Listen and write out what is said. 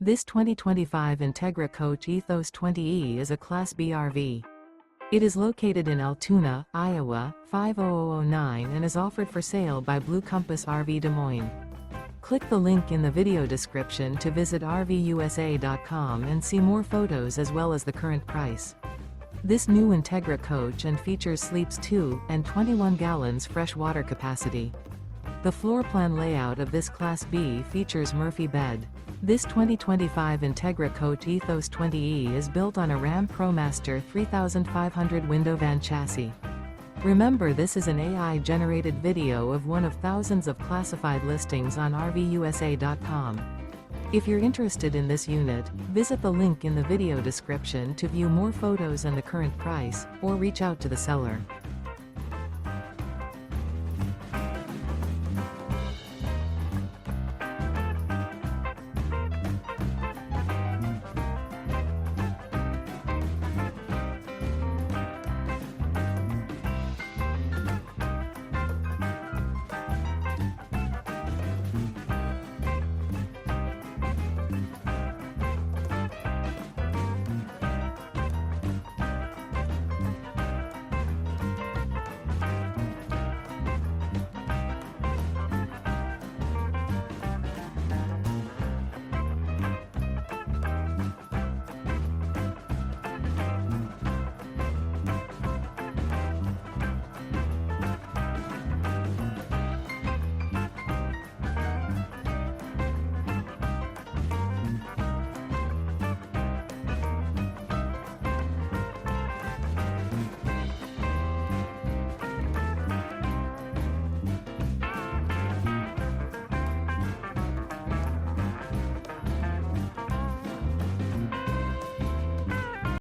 This 2025 Entegra Coach Ethos 20E is a Class B RV. It is located in Altoona, Iowa, 50009 and is offered for sale by Blue Compass RV Des Moines. Click the link in the video description to visit RVUSA.com and see more photos as well as the current price. This new Entegra coach and features sleeps 2 and 21 gallons fresh water capacity. The floor plan layout of this Class B features Murphy bed. This 2025 Entegra Coach Ethos 20E is built on a RAM ProMaster 3500 window van chassis. Remember, this is an AI-generated video of one of thousands of classified listings on RVUSA.com. If you're interested in this unit, visit the link in the video description to view more photos and the current price, or reach out to the seller.